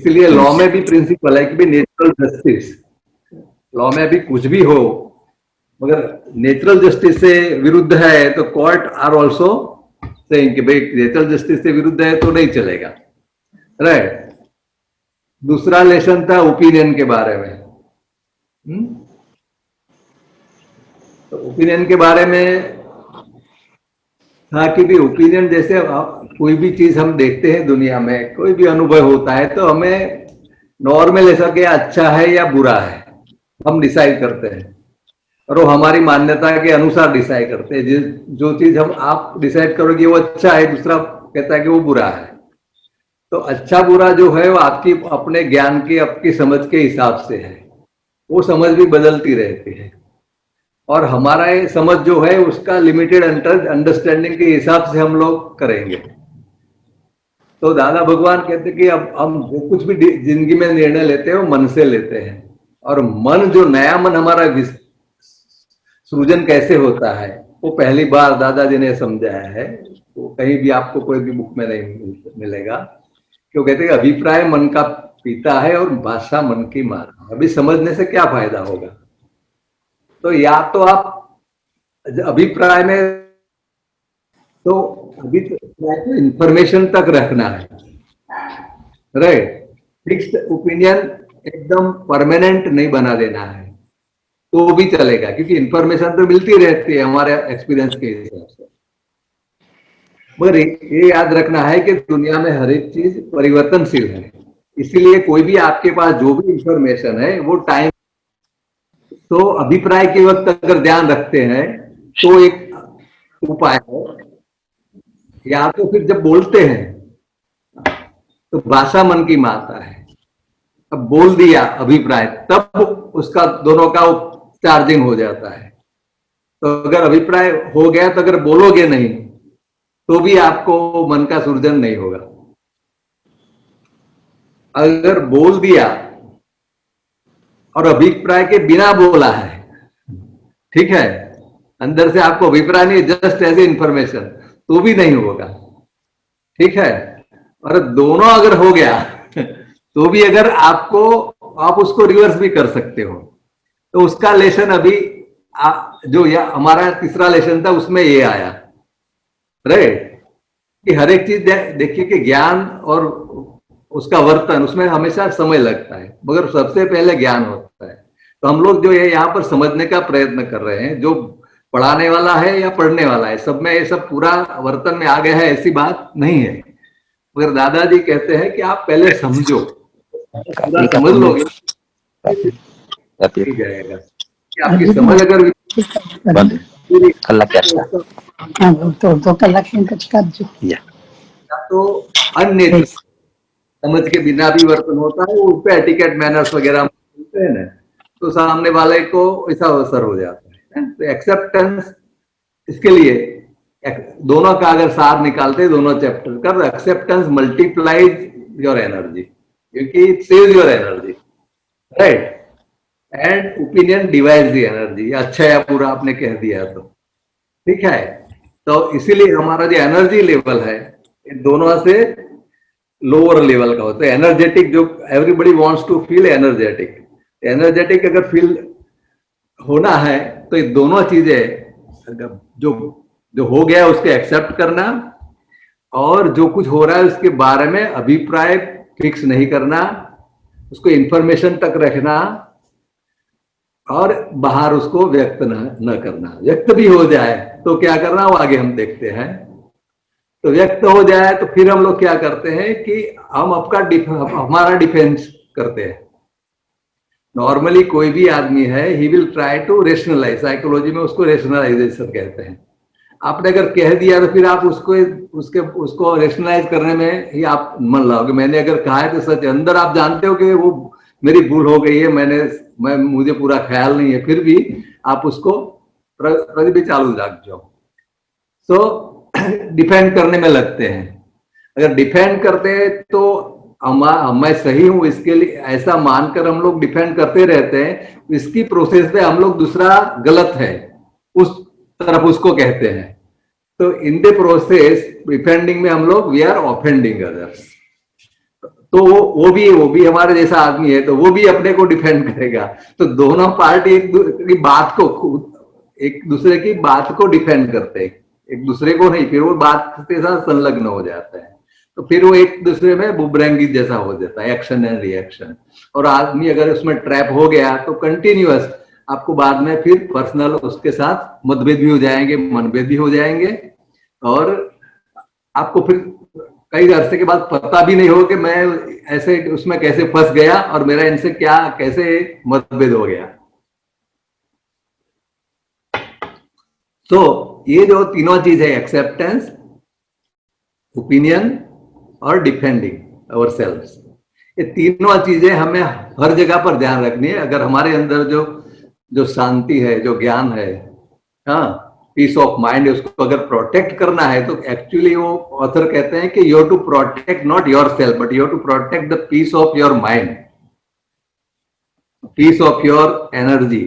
इसलिए लॉ में भी प्रिंसिपल है कि भाई नेचुरल जस्टिस, लॉ में भी कुछ भी हो मगर नेचुरल जस्टिस से विरुद्ध है तो कोर्ट आर ऑल्सो सेइंग कि भाई नेचुरल जस्टिस से विरुद्ध है तो नहीं चलेगा, राइट। दूसरा लेसन था ओपिनियन के बारे में। तो ओपिनियन के बारे में था कि भी ओपिनियन जैसे कोई भी चीज हम देखते हैं दुनिया में, कोई भी अनुभव होता है तो हमें नॉर्मल ऐसा कि अच्छा है या बुरा है हम डिसाइड करते हैं, और वो हमारी मान्यता के अनुसार डिसाइड करते हैं। जो चीज हम आप डिसाइड करोगे वो अच्छा है, दूसरा कहता है कि वो बुरा है। तो अच्छा बुरा जो है वो आपकी अपने ज्ञान की, आपकी समझ के हिसाब से है, वो समझ भी बदलती रहती है। और हमारा ये समझ जो है उसका लिमिटेड अंडरस्टैंडिंग के हिसाब से हम लोग करेंगे। तो दादा भगवान कहते कि अब हम जो कुछ भी जिंदगी में निर्णय लेते हैं वो मन से लेते हैं, और मन जो नया मन हमारा सृजन कैसे होता है वो पहली बार दादाजी ने समझाया है। वो कहीं भी आपको कोई भी बुक में नहीं मिलेगा। क्यों कहते हैं अभिप्राय मन का पिता है और भाषा मन की मां। अभी समझने से क्या फायदा होगा? तो या तो आप अभिप्राय में तो अभिप्राय को इंफॉर्मेशन तक रखना है, राइट। फिक्स्ड ओपिनियन एकदम परमानेंट नहीं बना देना है तो भी चलेगा, क्योंकि इंफॉर्मेशन तो मिलती रहती है हमारे एक्सपीरियंस के हिसाब से। मगर ये याद रखना है कि दुनिया में हर एक चीज परिवर्तनशील है, इसीलिए कोई भी आपके पास जो भी इंफॉर्मेशन है वो टाइम, तो अभिप्राय के वक्त अगर ध्यान रखते हैं तो एक उपाय है, या तो फिर जब बोलते हैं तो भाषा मन की माता है, अब बोल दिया अभिप्राय तब उसका दोनों का चार्जिंग हो जाता है। तो अगर अभिप्राय हो गया तो अगर बोलोगे नहीं तो भी आपको मन का सृजन नहीं होगा। अगर बोल दिया और अभिप्राय के बिना बोला है, ठीक है, अंदर से आपको अभिप्राय नहीं, जस्ट एज ए इंफॉर्मेशन, तो भी नहीं होगा, ठीक है। और दोनों अगर हो गया तो भी अगर आपको, आप उसको रिवर्स भी कर सकते हो। तो उसका लेसन अभी जो हमारा तीसरा लेसन था उसमें ये आया, राइट, कि हर एक चीज देखिए कि ज्ञान और उसका वर्तन उसमें हमेशा समय लगता है, मगर सबसे पहले ज्ञान होता है। तो हम लोग जो ये यहाँ पर समझने का प्रयत्न कर रहे हैं, जो पढ़ाने वाला है या पढ़ने वाला है, सब में ये सब पूरा वर्तन में आ गया है ऐसी बात नहीं है। मगर दादाजी कहते हैं कि आप पहले समझो, पूरा समझ लोगे ठीक जाएगा। कि आपकी समझ अगर तो अन्य समझ के बिना भी वर्तन होता है, उस पर एटिकेट मैनर्स वगैरह बोलते हैं ना, तो सामने वाले को ऐसा असर हो जाता है। तो एक्सेप्टेंस, इसके लिए दोनों का अगर सार निकालते दोनों चैप्टर का, एक्सेप्टेंस मल्टीप्लाइज योर एनर्जी, क्योंकि it saves your energy, right, and opinion divides the energy. अच्छा या बुरा आपने कह दिया तो ठीक है। तो इसीलिए हमारा जो एनर्जी लेवल है दोनों से लोअर लेवल का होता है। एनर्जेटिक, जो everybody wants to feel energetic, energetic अगर फील होना है तो ये दोनों चीजें जो जो हो गया उसको एक्सेप्ट करना, और जो कुछ हो रहा है उसके बारे में अभिप्राय फिक्स नहीं करना, उसको इंफॉर्मेशन तक रखना, और बाहर उसको व्यक्त न करना। व्यक्त भी हो जाए तो क्या करना वो आगे हम देखते हैं। तो व्यक्त हो जाए तो फिर हम लोग क्या करते हैं कि हम हमारा डिफेंस करते हैं। नॉर्मली कोई भी आदमी है, he will try to rationalize, psychology में उसको रेशनलाइजेशन कहते हैं। आपने अगर कह दिया तो फिर आप उसको रेशनलाइज करने में ही आप मन लाओगे। मैंने अगर कहा है तो सच, अंदर आप जानते हो कि वो मेरी भूल हो गई है, मुझे पूरा ख्याल नहीं है, फिर भी आप उसको भी चालू रख जाओ। सो डिफेंड करने में लगते हैं। अगर डिफेंड करते हैं तो मैं सही हूं इसके लिए ऐसा मानकर हम लोग डिफेंड करते रहते हैं, इसकी प्रोसेस पे हम लोग दूसरा गलत है उस तरफ उसको कहते हैं। तो इन द प्रोसेस डिफेंडिंग में हम लोग वी आर ऑफेंडिंग अदर्स। तो वो भी हमारे जैसा आदमी है, तो वो भी अपने को डिफेंड करेगा। तो दोनों पार्टी एक दूसरे की बात को डिफेंड करते हैं, एक दूसरे को नहीं, फिर वो बात के साथ संलग्न हो जाता है। तो फिर वो एक दूसरे में बुमरैंगी जैसा हो जाता है, एक्शन एंड रिएक्शन। और आदमी अगर उसमें ट्रैप हो गया तो कंटिन्यूअस आपको बाद में फिर पर्सनल उसके साथ मतभेद भी हो जाएंगे, मनभेद भी हो जाएंगे, और आपको फिर कई अरसे के बाद पता भी नहीं हो कि मैं ऐसे उसमें कैसे फंस गया और मेरा इनसे क्या कैसे मतभेद हो गया। तो ये जो तीनों चीज है, एक्सेप्टेंस, ओपिनियन और डिफेंडिंग अवर सेल्व्स, ये तीनों चीजें हमें हर जगह पर ध्यान रखनी है। अगर हमारे अंदर जो जो शांति है, जो ज्ञान है, हाँ, पीस ऑफ माइंड, उसको अगर प्रोटेक्ट करना है तो एक्चुअली वो ऑथर कहते हैं कि you have to protect not yourself but you have to protect the peace of your mind, peace of your energy,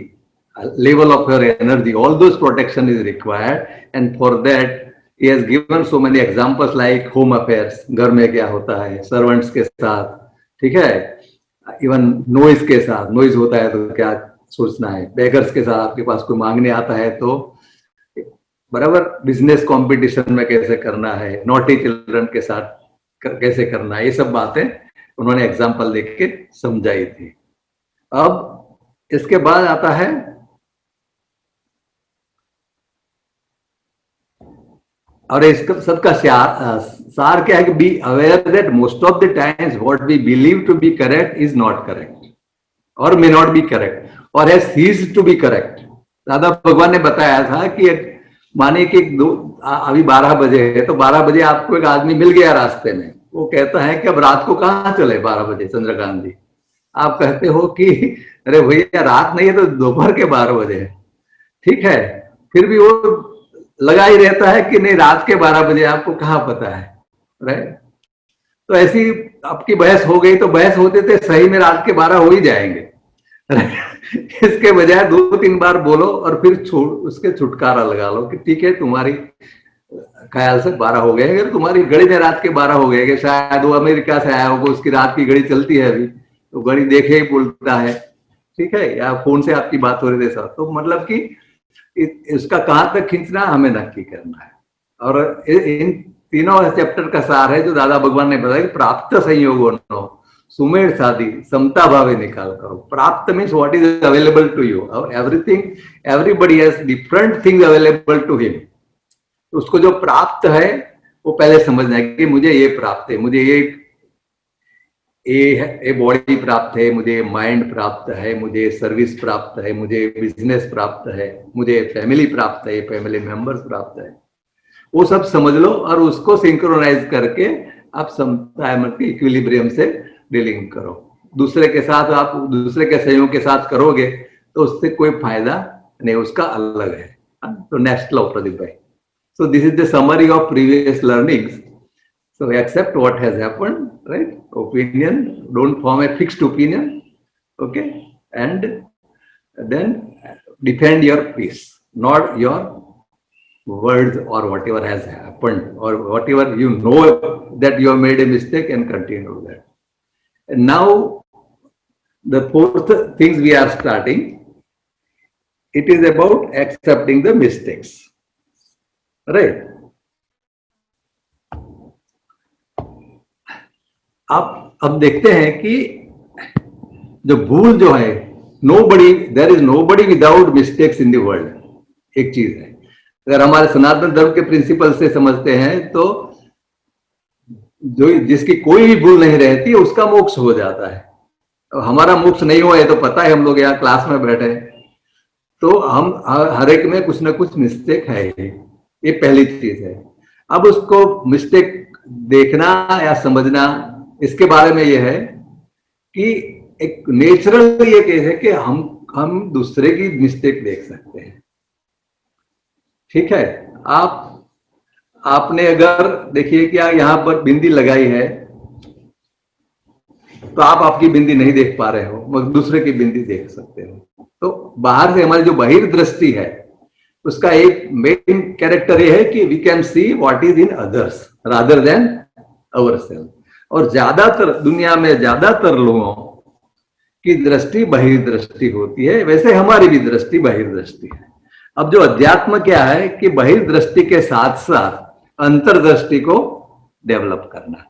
level of your energy. All those protection is required, and for that he has given so many examples like home affairs, घर में क्या होता है, servants के साथ, ठीक है, even noise के साथ, नॉइज होता है तो क्या सोचना है, बेगर्स के साथ आपके पास कोई मांगने आता है तो बराबर, बिजनेस कंपटीशन में कैसे करना है, नॉटी चिल्ड्रन के साथ कैसे करना है, ये सब बातें उन्होंने एग्जाम्पल देख के समझाई थी। अब इसके बाद आता है और इसका सबका सार क्या है कि be aware that most of the times what we believe to be correct is not correct और मे नॉट बी करेक्ट और has ceased to be correct. Dada Bhagwan ने बताया था कि माने कि अभी 12 बजे है तो 12 बजे आपको एक आदमी मिल गया रास्ते में, वो कहता है कि अब रात को कहाँ चले 12 बजे चंद्रकांत जी। आप कहते हो कि अरे भैया रात नहीं है तो दोपहर के 12 बजे है, ठीक है, फिर भी वो लगा ही रहता है कि नहीं रात के 12 बजे, आपको कहाँ पता है, राइट। तो ऐसी आपकी बहस हो गई तो बहस होते थे सही में रात के 12 हो ही जाएंगे। इसके बजाय 2-3 बार बोलो और फिर उसके छुटकारा लगा लो कि ठीक है तुम्हारी ख्याल से 12 हो गए, अगर तुम्हारी घड़ी में रात के 12 हो गए कि शायद वो अमेरिका से आया होगा, उसकी रात की घड़ी चलती है अभी, तो घड़ी देखे ही बोलता है, ठीक है, या फोन से आपकी बात हो रही है, तो मतलब कि इसका कहां तक खींचना हमें नक्की करना है। और इन तीनों चैप्टर का सार है जो दादा भगवान ने बताया कि प्राप्त संयोगो नो सुमेर साधी समता भावे निकाल करो। प्राप्त means what is available to you, everything, everybody has different things available to him. उसको जो प्राप्त है वो पहले समझना है कि मुझे ये प्राप्त है, मुझे ये बॉडी प्राप्त है, मुझे माइंड प्राप्त है, मुझे सर्विस प्राप्त है, मुझे बिजनेस प्राप्त है, मुझे फैमिली प्राप्त है, फैमिली मेंबर्स प्राप्त है, वो सब समझ लो और उसको सिंक्रोनाइज करके आप समता इक्विलिब्रियम से डीलिंग करो। दूसरे के साथ आप दूसरे के सहयोग के साथ करोगे तो उससे कोई फायदा नहीं, उसका अलग है। तो नेक्स्ट लो प्रदीप भाई। So this is the summary of previous learnings. So accept what has happened, right? Opinion, don't form a fixed opinion, okay? And then defend your peace, not your words or whatever has happened or whatever you know that you have made a mistake, and continue with that. And now the fourth things we are starting, it is about accepting the mistakes, right? आप अब देखते हैं कि जो भूल जो है, nobody, there is nobody without mistakes in the world. एक चीज है, अगर हमारे सनातन धर्म के प्रिंसिपल से समझते हैं तो जो जिसकी कोई भी भूल नहीं रहती उसका मोक्ष हो जाता है। अब हमारा मोक्ष नहीं हुआ है तो पता है, हम लोग यहाँ क्लास में बैठे तो हम हर एक में कुछ ना कुछ मिस्टेक है, ये पहली चीज है। अब उसको मिस्टेक देखना या समझना, इसके बारे में यह है कि एक नेचुरल ये केस है कि हम दूसरे की मिस्टेक देख सकते हैं, ठीक है। आपने अगर देखिए कि यहाँ पर बिंदी लगाई है तो आप आपकी बिंदी नहीं देख पा रहे हो मगर दूसरे की बिंदी देख सकते हो। तो बाहर से हमारी जो बहिर्दृष्टि है उसका एक मेन कैरेक्टर ये है कि we can see what is in others rather than ourself. और ज्यादातर दुनिया में ज्यादातर लोगों की दृष्टि बहिर्दृष्टि होती है, वैसे हमारी भी दृष्टि बहिर्दृष्टि है। अब जो अध्यात्म क्या है कि बहिर्दृष्टि के साथ साथ अंतर्दृष्टि को डेवलप करना,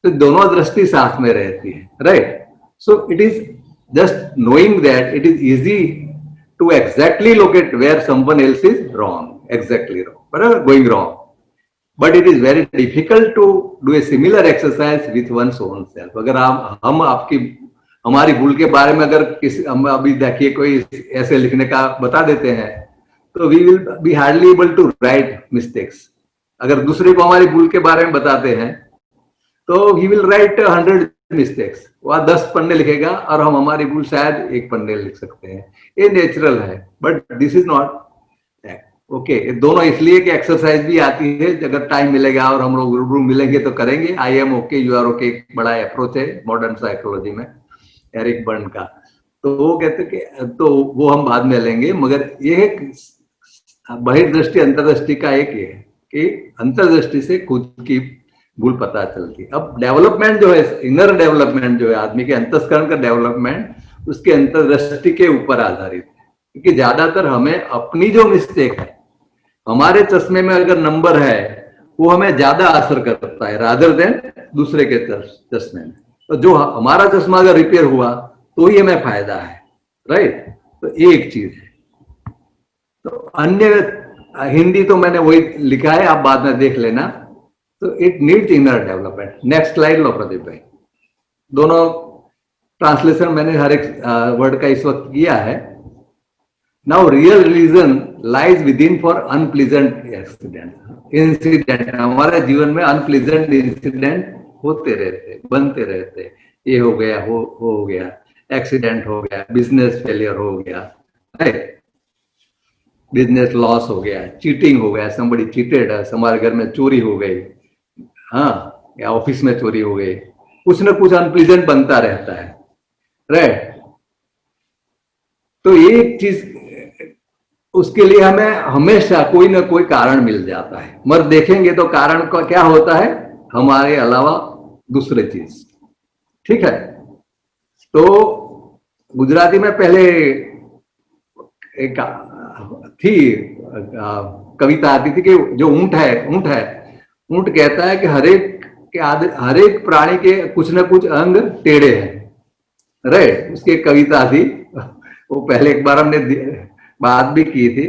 तो दोनों दृष्टि साथ में रहती है, right. So it is just knowing that it is easy to exactly locate where someone else is wrong, exactly wrong, बराबर, going wrong, but it is very difficult to do a similar exercise with one's own self. अगर हम आपकी हमारी भूल के बारे में अगर किसी हम अभी देखिए कोई ऐसे लिखने का बता देते हैं तो we will be hardly able to right mistakes. अगर दूसरे को हमारी भूल के बारे में बताते हैं तो ही विल राइट 100 मिस्टेक्स, वह 10 पन्ने लिखेगा और हम हमारी भूल शायद 1 पन्ने लिख सकते हैं, ये नेचुरल है, but this is not okay. दोनों इसलिए कि एक्सरसाइज भी आती है, अगर टाइम मिलेगा और हम लोग रूबरू मिलेंगे तो करेंगे। I am okay you are okay बड़ा अप्रोच है मॉडर्न साइकोलॉजी में एरिक बर्न का, तो वो कहते कि तो वो हम बाद में लेंगे, मगर ये बहिर्दृष्टि अंतर्दृष्टि का एक है कि अंतर्दृष्टि से खुद की भूल पता चलती है। अब डेवलपमेंट जो है, इनर डेवलपमेंट जो है, आदमी के अंतस्करण का डेवलपमेंट, उसके अंतर्दृष्टि के ऊपर आधारित है, क्योंकि ज्यादातर हमें अपनी जो मिस्टेक है, हमारे चश्मे में अगर नंबर है वो हमें ज्यादा असर करता है रादर देन दूसरे के चश्मे में। तो जो हमारा चश्मा अगर रिपेयर हुआ तो ही हमें फायदा है, राइट। तो ये एक चीज है। तो अन्य हिंदी तो मैंने वही लिखा है, आप बाद में देख लेना। तो it needs inner development. Next slide लो प्रदीप भाई। दोनों ट्रांसलेशन मैंने हर एक वर्ड का इस वक्त किया है। Now real reason lies with in for unpleasant incident. हमारे जीवन में अनप्लीजेंट इंसिडेंट होते रहते, बनते रहते, ये हो गया, हो गया, एक्सीडेंट हो गया, बिजनेस फेलियर हो गया, बिजनेस लॉस हो गया, चीटिंग हो गया, somebody cheated, हमारे घर में चोरी हो गई, हाँ, या ऑफिस में चोरी हो गई, कुछ ना कुछ अनप्लीजेंट बनता रहता है, राइट। तो एक चीज, उसके लिए हमें हमेशा कोई ना कोई कारण मिल जाता है, मगर देखेंगे तो कारण का क्या होता है, हमारे अलावा दूसरे चीज, ठीक है। तो गुजराती में पहले एक थी कविता आती थी कि जो ऊंट है, ऊंट कहता है कि हर एक प्राणी के कुछ ना कुछ अंग टेढ़े हैं, राइट। उसकी एक कविता थी, वो पहले एक बार हमने बात भी की थी,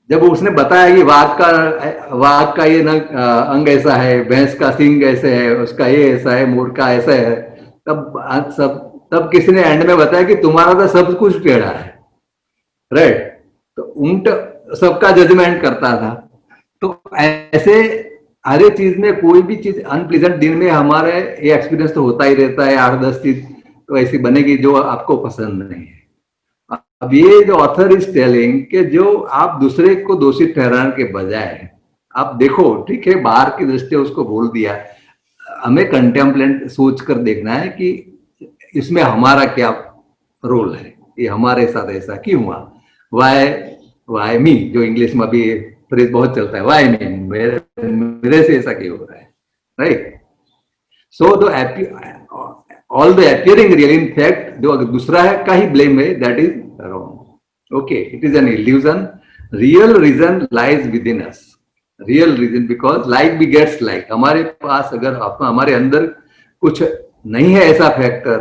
जब उसने बताया कि वाघ का ये अंग ऐसा है, भैंस का सींग ऐसे है, उसका ये ऐसा है, मोर का ऐसा है, तब किसी ने एंड में बताया कि तुम्हारा तो सब कुछ टेढ़ा है, राइट। तो ऊंट सबका जजमेंट करता था। तो ऐसे हर एक चीज में, कोई भी चीज अनप्लीजेंट दिन में हमारे ये एक्सपीरियंस तो होता ही रहता है, 8-10 चीज तो ऐसी बनेगी जो आपको पसंद नहीं है। अब ये जो ऑथर इज टेलिंग कि जो आप दूसरे को दोषी ठहराने के बजाय आप देखो, ठीक है, बाहर की दृष्टि उसको बोल दिया, हमें कंटेम्पलेंट सोच कर देखना है कि इसमें हमारा क्या रोल है, ये हमारे साथ ऐसा क्यों हुआ, वाई मी, जो इंग्लिश में भी फ्रेज बहुत चलता है, वाई मी, मेरे से ऐसा क्यों हो रहा है, right. So all the appearing real, in fact जो दूसरा है का ही ब्लेम है, that is wrong, okay, it is an illusion. Real reason lies within us, real reason, because like begets like. हमारे पास अगर हमारे अंदर कुछ नहीं है ऐसा फैक्टर,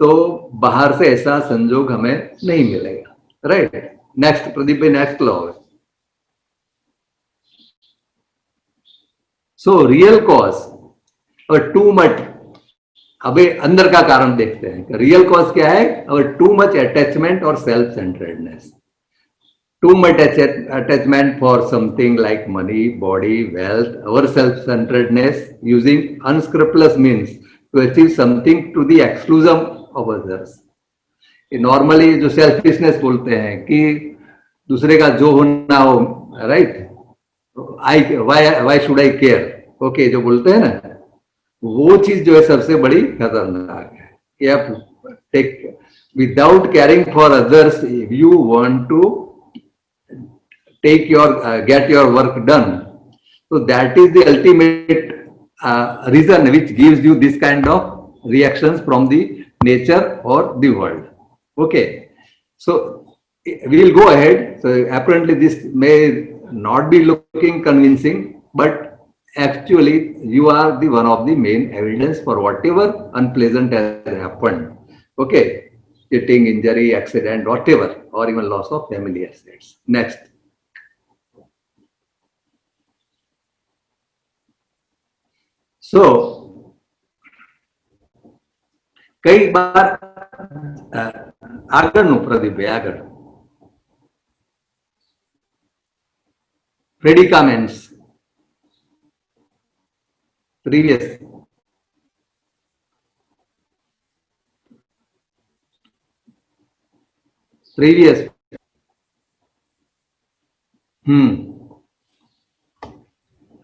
तो बाहर से ऐसा संजोग हमें नहीं मिलेगा, राइट। नेक्स्ट प्रदीप भाई, नेक्स्ट लो। सो रियल कॉज और टू मच, अबे अंदर का कारण देखते हैं। रियल कॉज क्या है, और टू मच अटैचमेंट और self सेंटरेडनेस। Too much attachment for something like money, body, wealth, our self-centeredness, using unscrupulous means to achieve something to the exclusion of others. Normally जो सेल्फिशनेस बोलते हैं कि दूसरे का जो होना हो, right, why should I care, okay, जो बोलते हैं ना, वो चीज जो है सबसे बड़ी खतरनाक है कि आप take without caring for others, you want to take your get your work done, so that is the ultimate reason which gives you this kind of reactions from the nature or the world. Okay, so we will go ahead. So apparently this may not be looking convincing, but actually you are the one of the main evidence for whatever unpleasant has happened. Okay, cheating, injury, accident, whatever, or even loss of family assets. Next. So कई बार આગળનું પ્રદીપભાઈ આગળ predicaments previous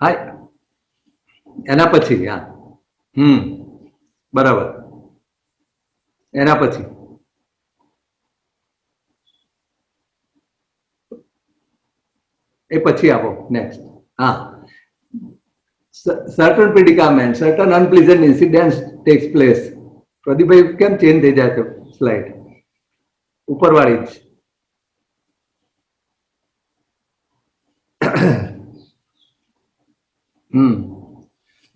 હા એના પછી હા બરાબર એના પછી એ પછી આપો નેક્સ્ટ હા certain predicament certain unpleasant incidents takes place પ્રદીપભાઈ કેમ ચેન્જ થઈ જાય છે સ્લાઇડ ઉપરવાળી જ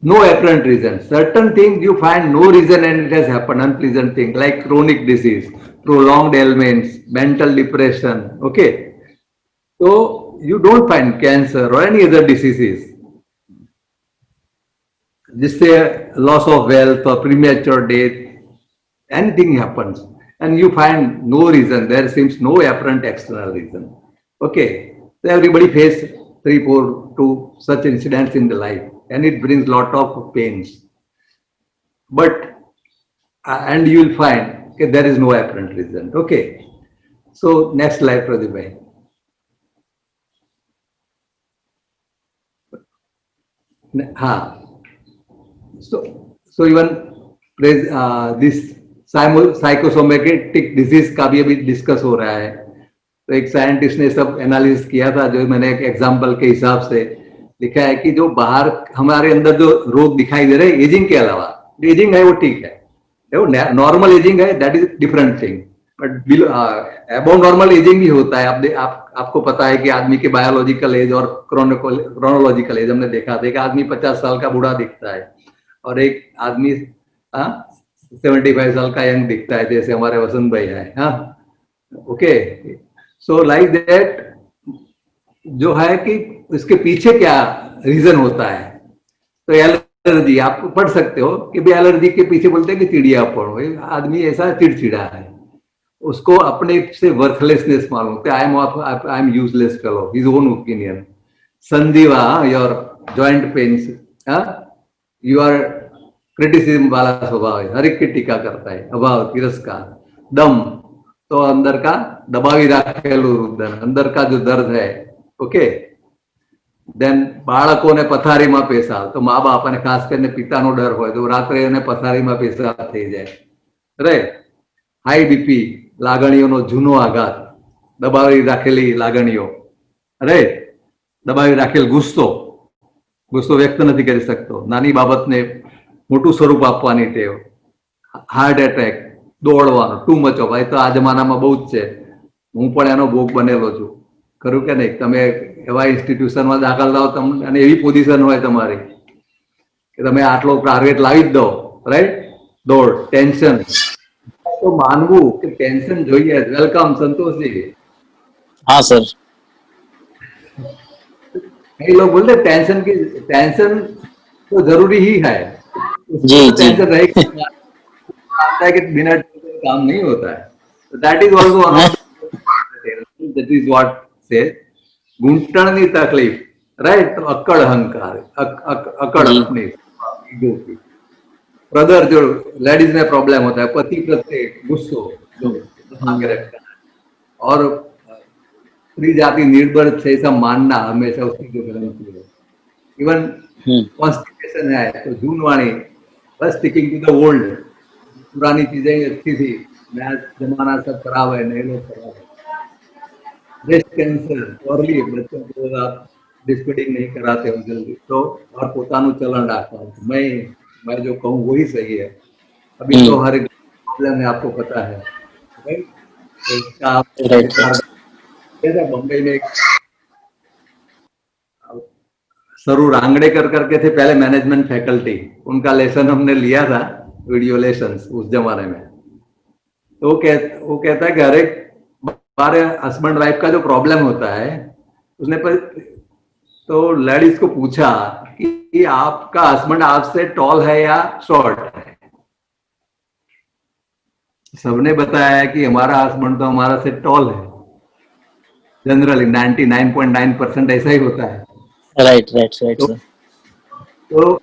no apparent reason. Certain things you find no reason and it has happened, unpleasant thing like chronic disease, prolonged ailments, mental depression. Okay. So you don't find cancer or any other diseases. Just say loss of wealth or premature death, anything happens and you find no reason, there seems no apparent external reason. Okay. So everybody face 3, 4, 2 such incidents in the life and it brings lot of pains. But and you will find okay, there is no apparent reason. Okay. So next slide, Pradeep bhai. So even this psychosomatic disease का भी अभी discuss हो रहा है. तो एक scientist ने सब एनालिसिस किया था, जो मैंने एक एग्जांपल के हिसाब से लिखा है कि जो बाहर हमारे अंदर जो रोग दिखाई दे रहे हैं एजिंग के अलावा, एजिंग है वो ठीक है, वो नॉर्मल एजिंग है, that is different thing. But above normal ageing भी होता है. आपको पता है कि आदमी के बायोलॉजिकल एज और क्रोनोलॉजिकल एज हमने देखा था. एक आदमी 50 साल का बूढ़ा दिखता है और एक आदमी 75 साल का यंग दिखता है, जैसे हमारे वसंत भाई है. हाँ, ओके. सो लाइक दैट जो है कि इसके पीछे क्या रीजन होता है. तो एलर्जी आप पढ़ सकते हो कि भी एलर्जी के पीछे बोलते हैं कि चिड़िया पढ़ो. आदमी ऐसा चिड़चिड़ा है, उसको अपने से वर्थलेसनेस मालूम, I am useless fellow, his own opinion. संजीवा your joint pains, you are criticism वाला स्वभाव है, हर एक की टीका करता है. अभाव, तिरस्कार. दम तो अंदर का दबावी राखेलू રુદન, अंदर का जो दर्द है. ओके. देन બાળકોને પથારીમાં પેશાબ, તો મા બાપ અને ખાસ કરીને પિતાનો ડર હોય તો રાત્રે એને પથારીમાં પેશાબ થઈ જાય. રાઈટ. હાઈ બીપી, લાગણીઓનો જૂનો આઘાત, દબાવી રાખેલી લાગણીઓ. રાઈટ. દબાવી રાખેલ ગુસ્સો, ગુસ્સો વ્યક્ત નથી કરી શકતો, નાની બાબતને મોટું સ્વરૂપ આપવાની ટેવ, હાર્ટ એટેક, દોડવાનો, ટુ મચ ઓફ, તો આ જમાનામાં બહુ જ છે. હું પણ એનો ભોગ બનેલો છું, ખરું કે નહીં? તમે એવા ઇન્સ્ટિટ્યુશનમાં દાખલ થાવ તમને અને એવી પોઝિશન હોય તમારી કે તમે આટલો ટાર્ગેટ લાવી જ દો, રાઈટ? દોડ, ટેન્શન. તો માનવું કે ટેન્શન જોઈએ. વેલકમ संतोषजी. हाँ सर. कई लोग बोलते टेंशन की, टेंशन तो जरूरी ही है. जी जी. टेंशन रहेगी कि बिना काम नहीं होता है. That is also one of that is what से घूंटणनी तकलीफ, राइट? तो अक्कड़ अहंकार, अक्कड़ अपनी ईगो की. ब्रदर जो लेडीज में प्रॉब्लम होता है, पति प्रत्ये गुस्सो जो आगे रखता है, और स्त्री जाति निर्बल से ऐसा मानना हमेशा उसकी जो गलती है. इवन कॉन्स्टिपेशन है तो जून वाणी, बस स्टिकिंग टू द ओल्ड. पुरानी चीजें अच्छी थी, नया जमाना सब खराब है, नए लोग खराब है. ब्रेस्ट कैंसर, अर्ली बच्चों को डिस्कडिंग नहीं कराते हो जल्दी तो, और पोतानु चलन રાખો मैं जो कहूँ वही सही है। अभी तो हर एक प्रॉब्लम है, आपको पता है, राइट? तो इसका आप राइट राइट। जैसे बम्बई में एक सरू रांगड़ेकर करके थे पहले मैनेजमेंट फैकल्टी, उनका लेसन हमने लिया था, वीडियो लेसन उस जमाने में। तो वो कहता है कि हर एक हमारे हस्बैंड वाइफ का जो प्रॉब्लम होता है, उसने पर तो लेडीज को पूछा कि आपका हस्बैंड आपसे टॉल है या शॉर्ट है? सबने बताया कि हमारा हस्बैंड तो हमारा से टॉल है। जनरली 99.9% ऐसा ही होता है। राइट राइट राइट तो, सर। तो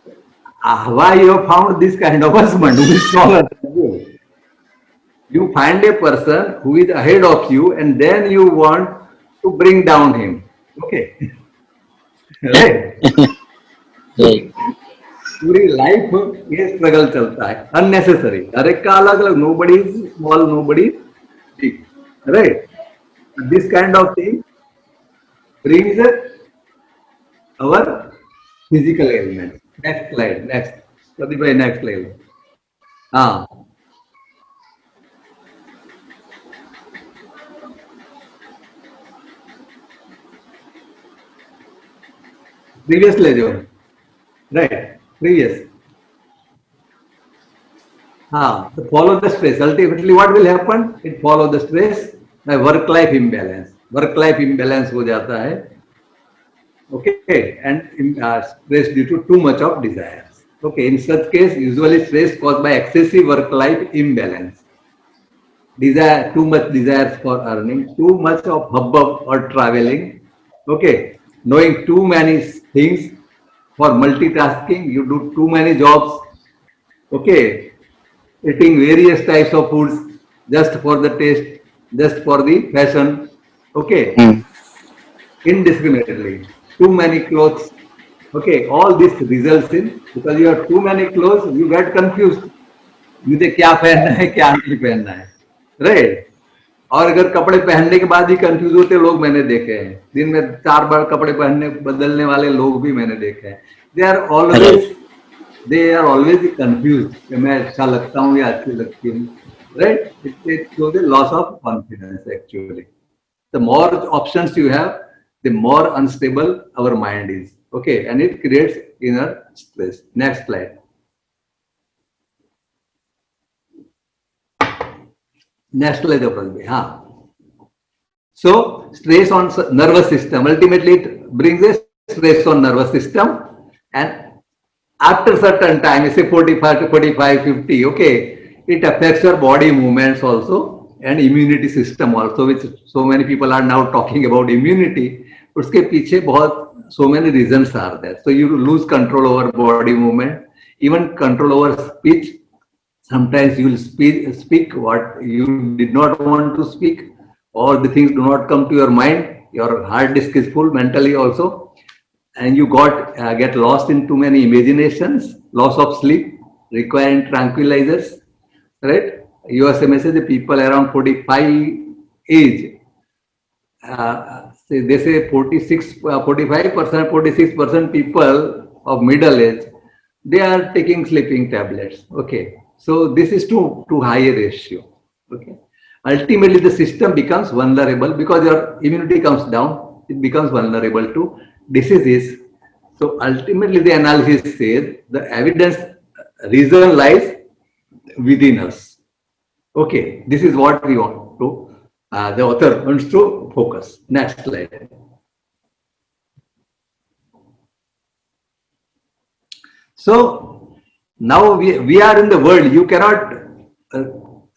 why you have found this kind of husband who is taller than you? You find a person who is ahead of you and then you want to bring down him. Okay. Right? Right पूरी life ये struggle चलता है unnecessary, हर एक का अलग अलग, nobody small, nobody big, right? This kind of thing brings our physical ailment. Next slide, next. Pradeep bhai, next slide. हाँ, previous ले जाओ, right? Previous. हाँ, तो follow the stress. Ultimately, what will happen? It follow the stress. Work-life imbalance. Work-life imbalance हो जाता है. Okay, and stress due to too much of desires. Okay, in such case, usually stress caused by excessive work-life imbalance. Desire, too much desires for earning, too much of hubbub or traveling. Okay, knowing too many things for multitasking, you do too many jobs. Okay, eating various types of foods just for the taste, just for the fashion. Okay, indiscriminately, too many clothes. Okay, all this results in, because you have too many clothes, you get confused. मुझे क्या पहनना है क्या नहीं पहनना है, right? और अगर कपड़े पहनने के बाद ही कंफ्यूज होते लोग मैंने देखे हैं, दिन में 4 बार कपड़े पहनने बदलने वाले लोग भी मैंने देखे हैं। दे आर ऑलवेज कंफ्यूज कि मैं अच्छा लगता हूँ या अच्छी लगती हूँ, right? It shows the loss of confidence actually. The more options you have, the more unstable our mind is. Okay, and it creates inner stress. Next slide. Next slide, हाँ. So stress on nervous system. Ultimately, it brings a stress on nervous system, and after certain time, say 45 to 45, 50. Okay, it affects your body movements also and immunity system also, which so many people are now talking about immunity. उसके पीछे बहुत so many reasons are there. So you lose control over body movement, even control over speech. Sometimes you will speak what you did not want to speak, or the things do not come to your mind. Your hard disk is full mentally also, and you get lost in too many imaginations, loss of sleep, requiring tranquilizers, right? USA message the people around 45 age, they say 45%, 46% people of middle age, they are taking sleeping tablets. Okay, so this is too high a ratio. Okay, ultimately the system becomes vulnerable because your immunity comes down, it becomes vulnerable to diseases. So ultimately the analysis says the evidence reason lies within us. Okay, this is what we want to, the author wants to focus. Next slide. So now we are in the world, you cannot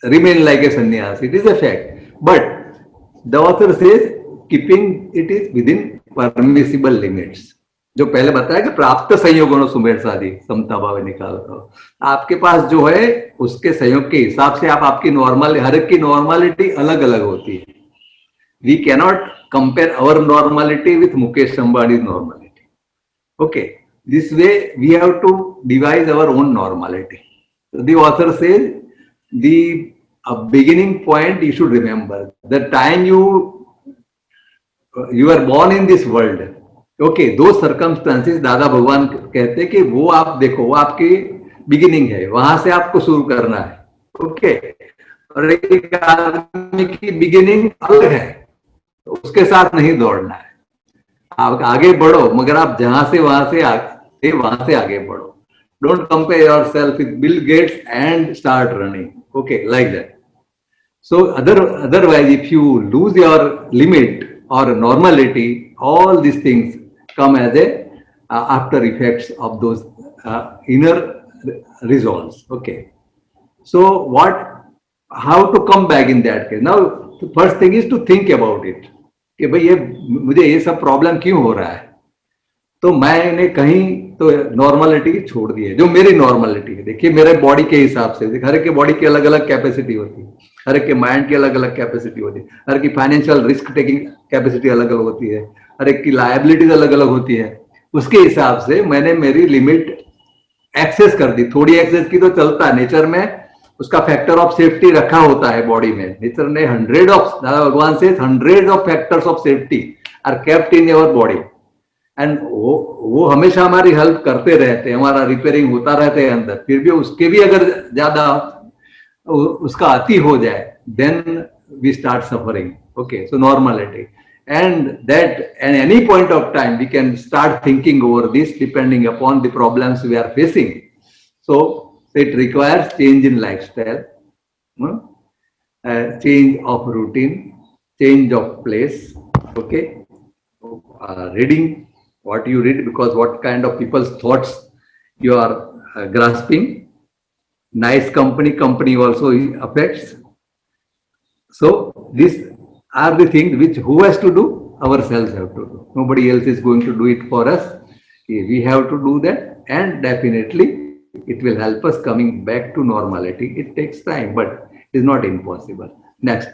remain like a sannyas, it is a fact. But the author says keeping it is within permissible limits. जो पहले बताया कि प्राप्त संयोगों सुमेर साधी समता भाव निकाल करो, आपके पास जो है उसके संयोग के हिसाब से आप आपकी नॉर्मल, हर एक की नॉर्मलिटी अलग अलग होती है. We cannot compare our normality with Mukesh Ambani normality. Okay, this way we have to devise our own normality. So the author says the beginning point you should remember, the time you are born in this world, okay, दो circumstances दादा भगवान कहते हैं कि वो आप देखो, वो आपकी बिगिनिंग है, वहां से आपको शुरू करना है। ओके, और एक आदमी की बिगिनिंग अलग है, तो उसके साथ नहीं दौड़ना है। आप आगे बढ़ो, मगर आप जहां से वहां से आगे बढ़ो। Don't compare your self with Bill Gates and start running. Okay, like that. So otherwise, if you lose your limit or normality, all these things come as a after effects of those inner resolves. Okay. So how to come back in that case? Now, the first thing is to think about it. कि भाई ये मुझे ये सब problem क्यों हो रहा है, तो मैंने कहीं तो नॉर्मलिटी छोड़ दी है, जो मेरी नॉर्मलिटी है। देखिए, मेरे बॉडी के हिसाब से, हर एक के बॉडी की अलग अलग कैपेसिटी होती है, हर एक के माइंड की अलग अलग कैपेसिटी होती है, हर एक की फाइनेंशियल रिस्क टेकिंग कैपेसिटी अलग अलग होती है, हर एक की लायबिलिटीज अलग अलग होती है। उसके हिसाब से मैंने मेरी लिमिट एक्सेस कर दी। थोड़ी एक्सेस की तो चलता है, नेचर में उसका फैक्टर ऑफ सेफ्टी रखा होता है बॉडी में। नेचर ने भगवान से 100 of factors of safety are kept in your body, and वो हमेशा हमारी हेल्प करते रहते हैं, हमारा रिपेयरिंग होता रहता है अंदर। फिर भी उसके भी अगर ज्यादा उसका अति हो जाए, then we start suffering. Okay, so normality, and that at any point of time we can start thinking over this depending upon the problems we are facing. So it requires change in lifestyle, change of routine, change of place. Okay, reading what you read, because what kind of people's thoughts you are grasping. Nice company also affects. So these are the things which who has to do? Ourselves have to do. Nobody else is going to do it for us. We have to do that, and definitely it will help us coming back to normality. It takes time, but it is not impossible. Next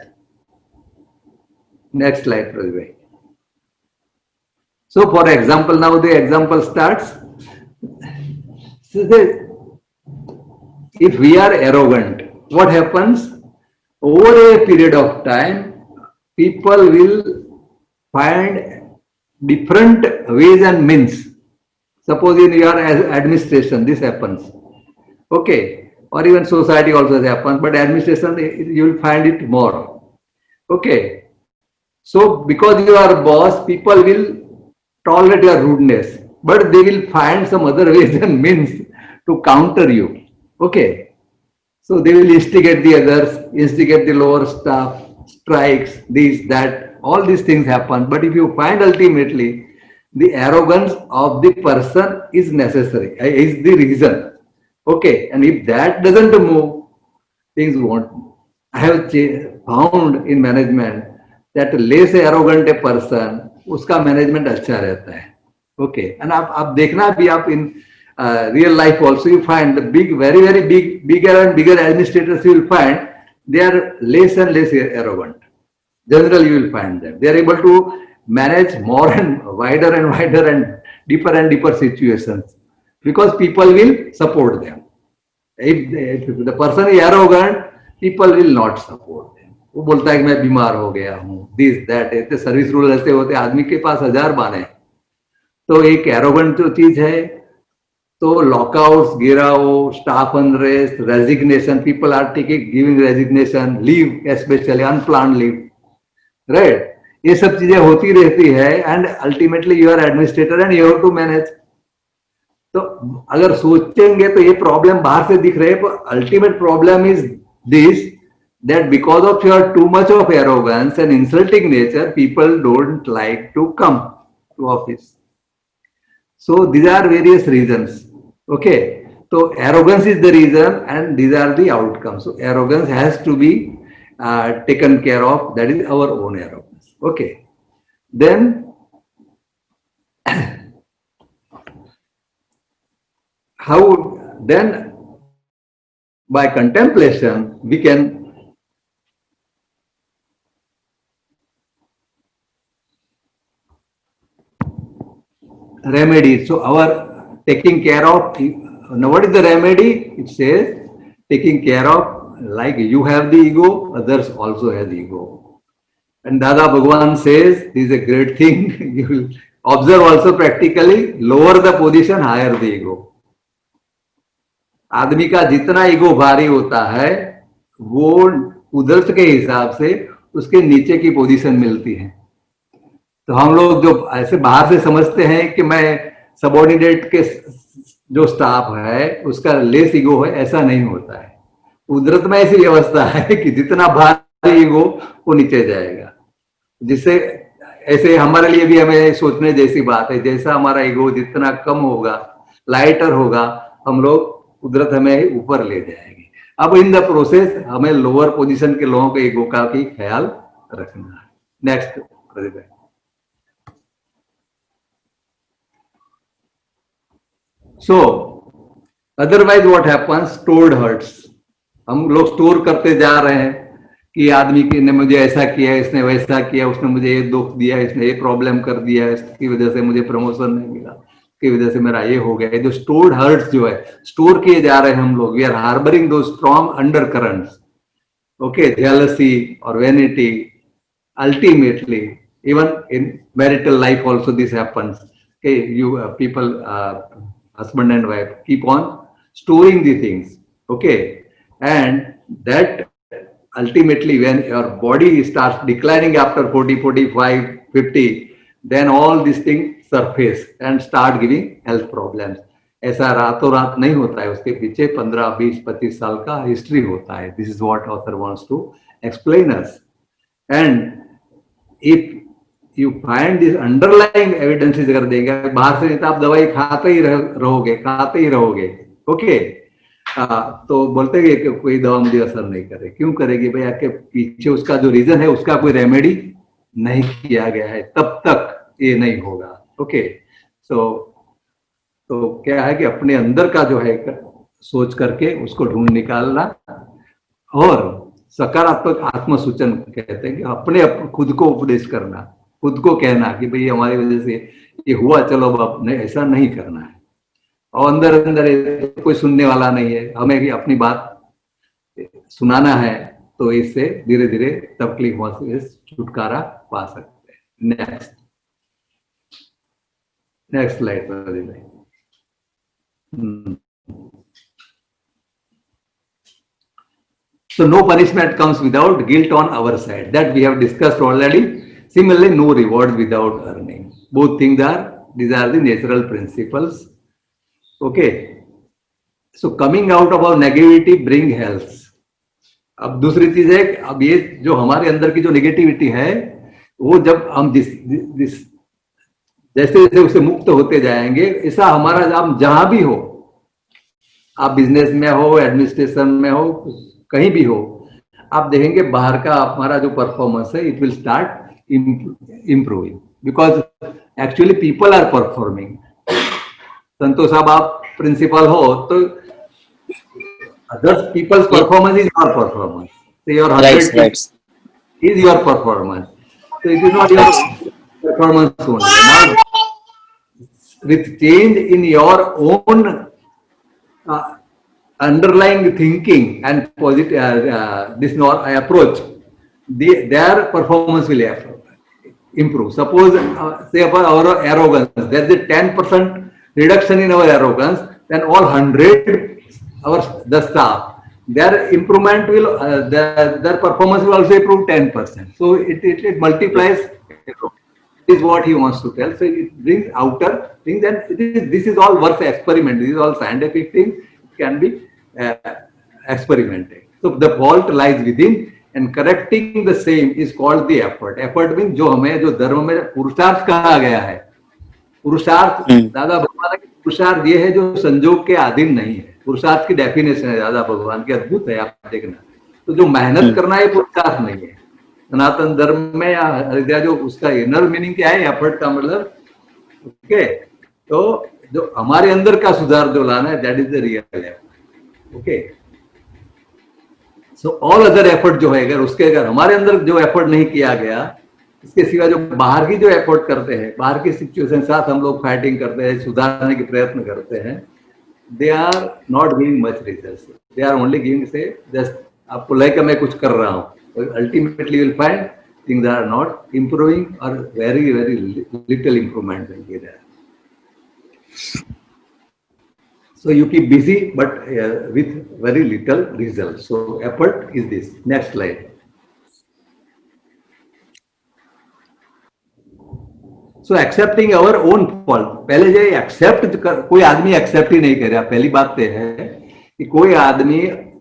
slide, Pradip. So for example, now the example starts. So if we are arrogant, what happens? Over a period of time, people will find different ways and means. Suppose in your administration this happens, okay, or even society also happens, but administration you will find it more. Okay, so because you are boss, people will tolerate your rudeness, but they will find some other ways and means to counter you. Okay, so they will instigate the others, instigate the lower staff, strikes, this, that, all these things happen. But if you find ultimately the arrogance of the person is necessary, is the reason. Okay, and if that doesn't move, things won't move. I have found in management that less arrogant a person, उसका management अच्छा रहता है. Okay, and आप देखना भी, आप in real life also you find the very bigger and bigger administrators you will find they are less and less arrogant. Generally, you will find that they are able to manage more and wider and deeper situations, because people will support them. If the person is arrogant, people will not support them. वो बोलता है कि मैं बीमार हो गया हूँ, this that, ऐसे सर्विस रूल ऐसे होते, आदमी के पास 1000 बहाने। तो एक एरोगेंट जो चीज है, तो lockouts, gherao, staff unrest, resignation, people are giving resignation, leave, especially unplanned leave, right, ये सब चीजें होती रहती है, and ultimately you are administrator and you have to manage. तो अगर सोचेंगे तो ये प्रॉब्लम बाहर से दिख रहे हैं, पर ultimate problem is this, that because of your too much of arrogance and insulting nature, people don't like to come to office. So these are various reasons. Okay, so arrogance is the reason, and these are the outcomes. So arrogance has to be taken care of. That is our own arrogance. Okay, then how? Then by contemplation we can remedy. So our taking care of, now what is the remedy? It says taking care of, like you have the ego, others also have the ego. And Dada Bhagwan says this is a great thing. You will observe also practically lower the position higher the ego. आदमी का जितना ego भारी होता है वो कुदरत के हिसाब से उसके नीचे की पोजीशन मिलती है। तो हम लोग जो ऐसे बाहर से समझते हैं कि मैं सबॉर्डिनेट के जो स्टाफ है उसका लेस ईगो है, ऐसा नहीं होता है। कुदरत में ऐसी व्यवस्था है कि जितना भारी ईगो वो नीचे जाएगा। जिससे ऐसे हमारे लिए भी हमें सोचने जैसी बात है, जैसा हमारा ईगो जितना कम होगा, लाइटर होगा, हम लोग कुदरत हमें ऊपर ले जाएगी। अब इन द प्रोसेस हमें लोअर पोजीशन के लोगों के ईगो का भी ख्याल रखना है। Next Pradeep. So otherwise what happens, stored hurts. हम लोग स्टोर करते जा रहे हैं कि आदमी ने मुझे ऐसा किया, इसने वैसा किया, उसने मुझे ये दुख दिया, इसने ये प्रॉब्लम कर दिया, इसकी वजह से मुझे प्रमोशन नहीं मिला, की वजह से मेरा ये हो गया। जो स्टोर्ड हर्ट्स जो है स्टोर किए जा रहे हैं हम लोग, we are harbouring two strong undercurrents, okay, jealousy और vanity. Ultimately even in marital life also this happens, okay, you people, husband and wife keep on storing the things, okay, and that ultimately when your body starts declining after 40, 45, 50, then all these things surface and start giving health problems. ऐसा रातों रात नहीं होता है, उसके पीछे 15, 20, 25 साल का हिस्ट्री होता है। This is what author wants to explain us. And if you find this underlying evidences अगर देंगे बाहर से, नहीं तो आप दवाई खाते ही रहोगे, ओके। तो बोलते हैं कि कोई दवा मुझे असर नहीं करे। क्यों करेगी भाई? आपके पीछे उसका जो रीजन है उसका कोई रेमेडी नहीं किया गया है, तब तक ये नहीं होगा, ओके। तो क्या है कि अपने अंदर का जो है सोच करके उसको ढूंढ निकालना, और सकारात्मक आत्मसूचन कहते हैं कि अपने खुद को उपदेश करना, खुद को कहना कि भाई हमारी वजह से ये हुआ, चलो अब नहीं, ऐसा नहीं करना है। और अंदर अंदर कोई सुनने वाला नहीं है, हमें भी अपनी बात सुनाना है, तो इससे धीरे धीरे तकलीफों से छुटकारा पा सकते हैं। नेक्स्ट स्लाइड पर। So no punishment comes without guilt on our side, that we have discussed already. Similarly, no reward without earning. Both things these are the natural principles. Okay. So coming out of our negativity bring health. अब दूसरी चीज है, अब ये जो हमारे अंदर की जो नेगेटिविटी है, वो जब हम जैसे जैसे उससे मुक्त होते जाएंगे, ऐसा हमारा आप जहां भी हो, आप बिजनेस में हो, एडमिनिस्ट्रेशन में हो, कहीं भी हो, आप देखेंगे बाहर का हमारा जो परफॉर्मेंस है, it will start improving, because actually people are performing. Santosh sahab, आप प्रिंसिपल हो तो others people's performance is your performance, your 100 is your performance. So it is not your performance only. Now, with change in your own underlying thinking and positive this approach, their performance will improve. Suppose say about our arrogance, there is a 10% reduction in our arrogance, then all 100 the staff, their improvement will their performance will also improve 10%. So it multiplies. Is what he wants to tell. So it brings outer things, and this is all worth experiment. This is all scientific things, can be experimented. So the fault lies within, and correcting the same is called the effort. Effort means जो हमें जो धर्म में पुरुषार्थ कहा गया है, पुरुषार्थ दादा भगवान का पुरुषार्थ ये है जो संजोग के अधीन नहीं है। पुरुषार्थ की डेफिनेशन है दादा भगवान की, अद्भुत है, आप देखना। तो जो मेहनत करना है पुरुषार्थ नहीं है। सनातन धर्म में या हरिद्रा जो उसका इनर मीनिंग क्या है, एफर्ट का मतलब, ओके। तो जो हमारे अंदर का सुधार जो लाना है, that is the real effort, okay. So all other effort जो है, अगर हमारे अंदर जो एफर्ट नहीं किया गया, इसके सिवा जो बाहर की जो एफर्ट करते हैं, बाहर की सिचुएशन साथ हम लोग फाइटिंग करते हैं, सुधारने के प्रयत्न करते हैं, they are not giving much result. They are only giving say just आपको लाइक मैं कुछ कर रहा हूँ। Ultimately you will find things are not improving or very, very little improvement will be there. So you keep busy, but with very little result. So effort is this. Next slide. So accepting our own fault. पहले जो accept कोई आदमी accept ही नहीं कर रहा. पहली बात तो है कि कोई आदमी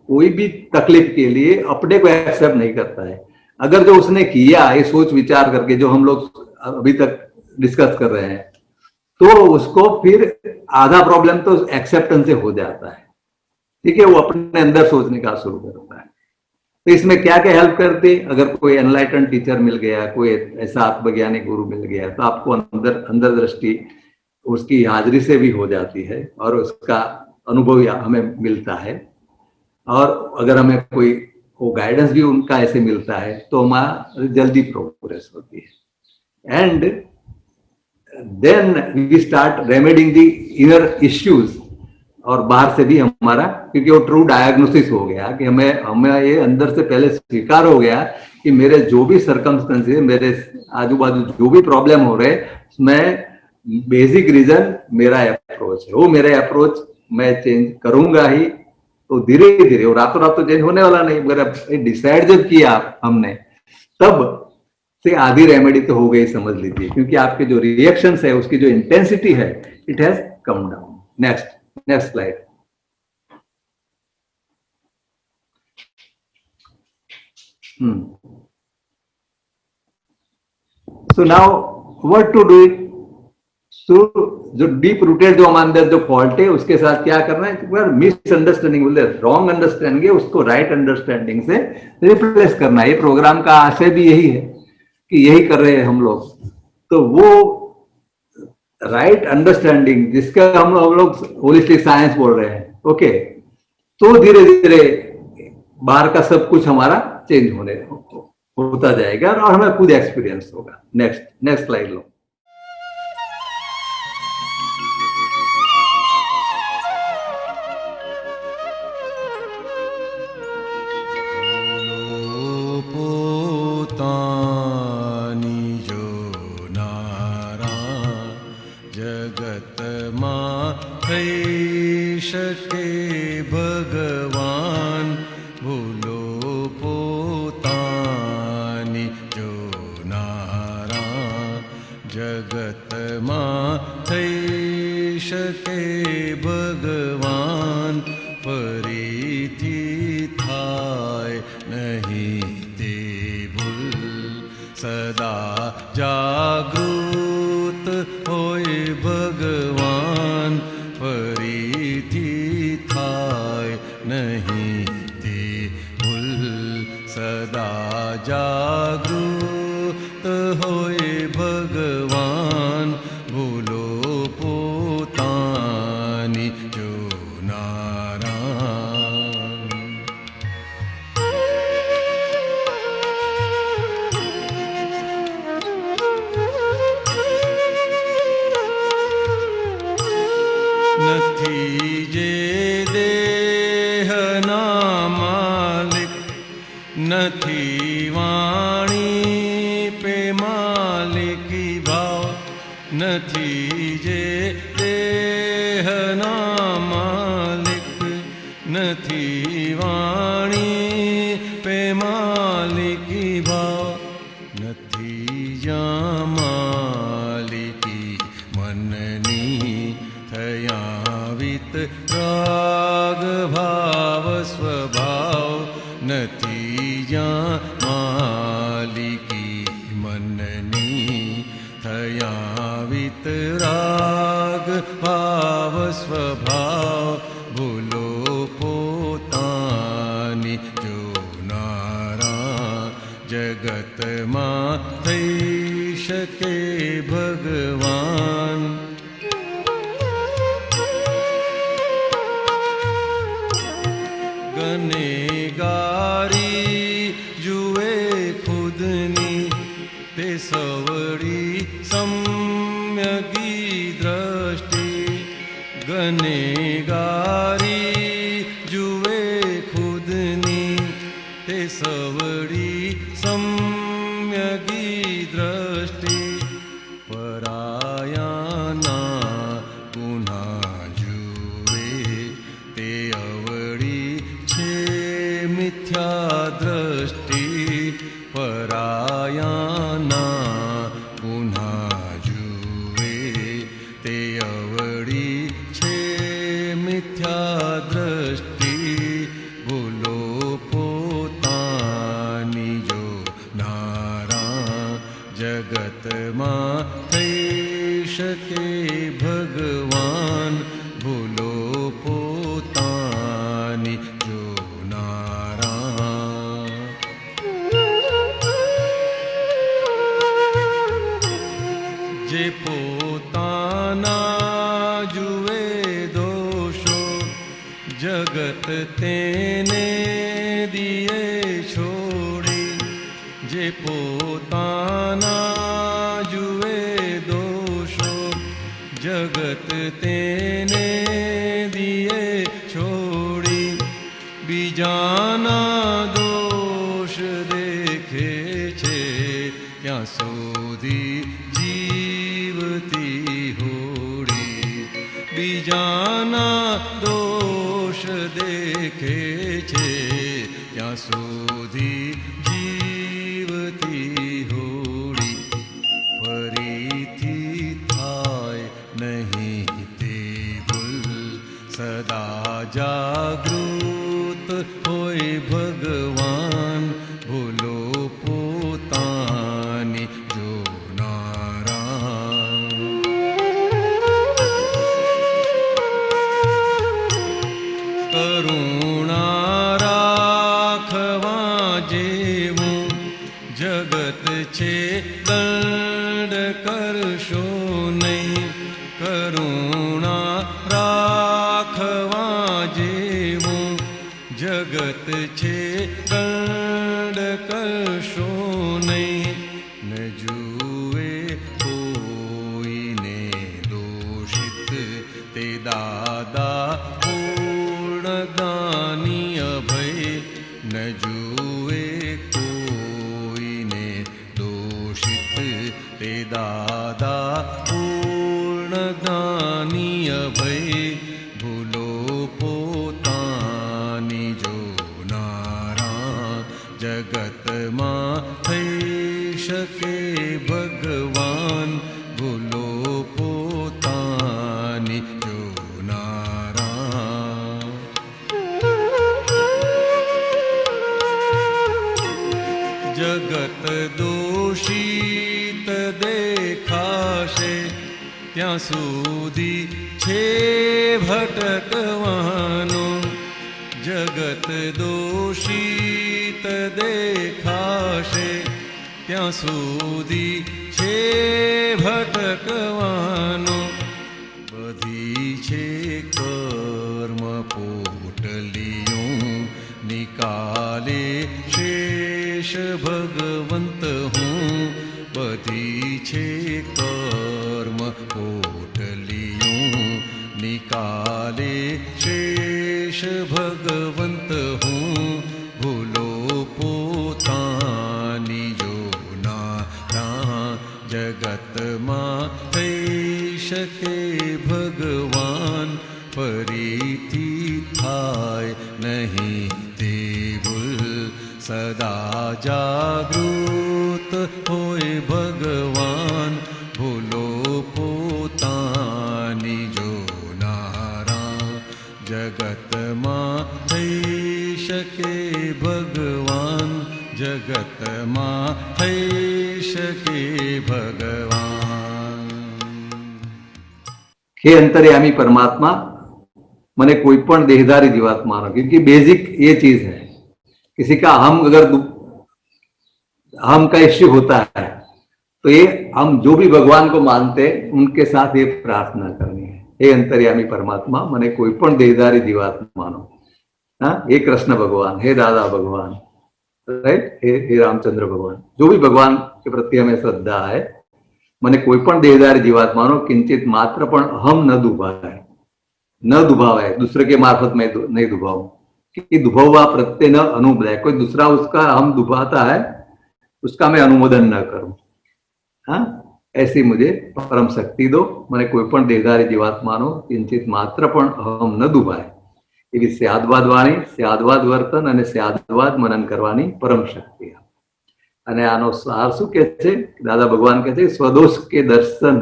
कोई भी तकलीफ के लिए अपने को एक्सेप्ट नहीं करता है. अगर जो उसने किया ये सोच विचार करके जो हम लोग अभी तक डिस्कस कर रहे हैं, तो उसको फिर आधा प्रॉब्लम तो एक्सेप्टेंस से हो जाता है. ठीक है, वो अपने अंदर सोचने का शुरू करता है. तो इसमें क्या क्या हेल्प करती? अगर कोई एनलाइटन टीचर मिल गया, कोई ऐसा आत्मवैज्ञानिक गुरु मिल गया, तो आपको अंदर दृष्टि उसकी हाजिरी से भी हो जाती है और उसका अनुभव हमें मिलता है. और अगर हमें कोई वो गाइडेंस भी उनका ऐसे मिलता है तो हमारा जल्दी प्रोग्रेस होती है. And then we start remedying the inner issues. और बाहर से भी हमारा, क्योंकि वो ट्रू डायग्नोसिस हो गया कि हमें ये अंदर से पहले स्वीकार हो गया कि मेरे जो भी सर्कमस्टेंसेस, मेरे आजू बाजू जो भी प्रॉब्लम हो रहे, उसमें बेसिक रीजन मेरा अप्रोच है. वो मेरा अप्रोच मैं चेंज करूंगा ही. तो धीरे धीरे, वो रातों रात तो चेंज होने वाला नहीं, मगर डिसाइड जब किया हमने, तब से आधी रेमेडी तो हो गई समझ लीजिए. क्योंकि आपके जो रिएक्शंस है, उसकी जो इंटेंसिटी है, it has come down. Next slide. So now what to do it? So जो डीप रूटेड जो हमारे अंदर जो फॉल्ट है, उसके साथ क्या करना है? मिसअंडरस्टैंडिंग बोलते हैं, रॉन्ग अंडरस्टैंडिंग है, उसको राइट अंडरस्टैंडिंग से रिप्लेस करना है. ये प्रोग्राम का आशय भी यही है कि यही कर रहे हैं हम लोग. तो वो राइट अंडरस्टैंडिंग, जिसका हम लोग होलिस्टिक साइंस बोल रहे हैं, ओके, तो धीरे धीरे बाहर का सब कुछ हमारा चेंज होता जाएगा और हमें खुद एक्सपीरियंस होगा. नेक्स्ट स्लाइड लो. શકે ભગવાન ભૂલો પોતાની જોનારા જગતમાં થઈ શકે ભગવાન ફરીથી થાય નહીં તે ભૂલ સદા જાગૃત હોય ભગવાન ફરીથી થાય નહીં તે ભૂલ સદા જાગૃત હોય ભગવાન ભૂલો પોતાની જોનારા નથી જે દેહના માલિક નથી વાણી પે માલિકી ભાવ નથી જે દેહના માલિક નથી વાણી પે માલિકી ભાવ નથી જ્યાં માલિકી મનની થયાવિત રાગ ભાવ સ્વભાવ નથી જ્યાં માલિકી મનની થયાવિત રાગ ભાવ સ્વભાવ ભૂલો પોતાની જોનારા જગતમાં થઈ શકે ભગવાન ગનેગારી જુએ ખુદની તે સવડી સમ્યગી દ્રષ્ટિ ગનેગારી જુએ ખુદની તે સવડી સમ્યગી પરાયાના પુનઃ જુએ તે અવળી છે મિથ્યા દ્રષ્ટિ ભૂલો પોતાની જો નારા જગતમાં થઈ શકે ભગવાન ભૂલો પોતાની જો નારા જે પોતાના જુએ દોષો જગત તેને દિયે છોડી જે પોતાના જુએ દોષો જગત તેને દિયે છોડી બીજાના દોષ દેખે છે ત્યાં સુધી જીવતી હોડી બીજાના દોષ દેખે છે ત્યાં સુધી જીવતી હોડી ફરીથી થાય નહીં તે ભૂલ સદા જાગૃત હોય ભગવાન ભૂલો પોતાની જોનારા કરુણા રાખવા જેવું જગત છે દંડ કરશો નહીં કરુણા રાખવા જેવું જગત છે દંડ કરશો નહીં ન જુએ કોઈને દોષિત તે દાદા પૂર્ણદાની અભય ન જુએ કોઈને દોષિત તે દાદા પૂર્ણદાની અભય ભૂલો પોતાની જોનારા જગતમાં થઈ શકે ભગવાન ભૂલો પોતાની જોનારા જગત દોષિત દેખાશે ત્યાં સુધી છે ભટકવાનું જગત દોષિત દેખાશે ત્યાં સુધી છે ભટકવાનું બધી છે કર્મ પોટલીઓ નિકાલે શેષ ભગવંત હું બધી છે કર્મ પોટલીઓ નિકાલે શેષ ભગવંત હું ભૂલો પોતાની જોનારા જગતમાં થઈ શકે ભગવાન ફરીથી થાય નહીં તે ભૂલ સદા જાગૃત હોય ભગવાન ભૂલો પોતાની જોનારા જગતમાં થઈ શકે ભગવાન જગતમાં થઈ શકે ભગવાન हे अंतर्यामी परमात्मा मैंने कोई पण देहधारी जीवात्मा मानो क्योंकि बेसिक ये चीज है किसी का हम अगर हम का इश्यू होता है तो ये हम जो भी भगवान को मानते हैं उनके साथ ये प्रार्थना करनी है हे अंतर्यामी परमात्मा मैंने कोई पण देहधारी जीवात्मा मानो हाँ हे कृष्ण भगवान हे दादा भगवान राइट हे रामचंद्र भगवान जो भी भगवान के प्रति हमें श्रद्धा है મને કોઈ પણ દેહધારી जीवात्माનો किंचित मात्र पण अहम न दुभावाए दूसरे के मार्फत में नहीं दुभाऊं कि दुभावा प्रत्यय न अनुबलाए कोई दूसरा उसका अहम दुभाता है उसका मैं अनुमोदन न करूं हाँ ऐसी मुझे परम शक्ति दो मैंने कोई पण देहधारी जीवात्मानो किंचित मात्र पण अहम न दुभाए एवी स्यादवाद वाणी स्यादवाद वर्तन અને સ્યાદવાદ મનન કરવાની પરમ શક્તિ અને આનો સાર શું કે છે? દાદા ભગવાન કહે છે સ્વદોષ કે દર્શન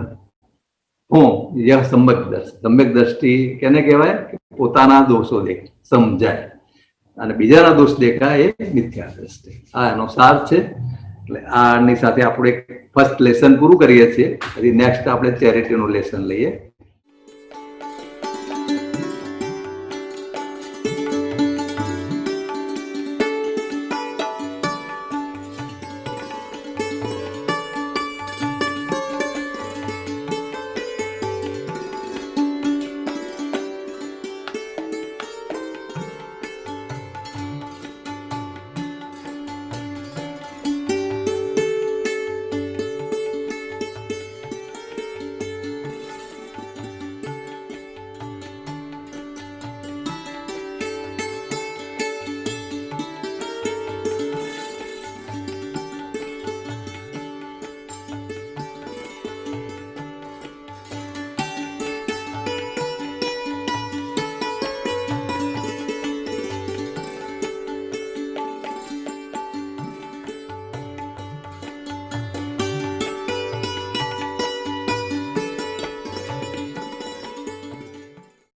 હો યહ સમ્યક દર્શન. સમ્યક દ્રષ્ટિ કેને કહેવાય? પોતાના દોષો સમજાય અને બીજાના દોષ દેખાય એ મિથ્યા દ્રષ્ટિ. આ એનો સાર છે. એટલે આની સાથે આપણે ફર્સ્ટ લેસન પૂરું કરીએ છીએ. પછી નેક્સ્ટ આપણે ચેરિટીનું લેસન લઈએ.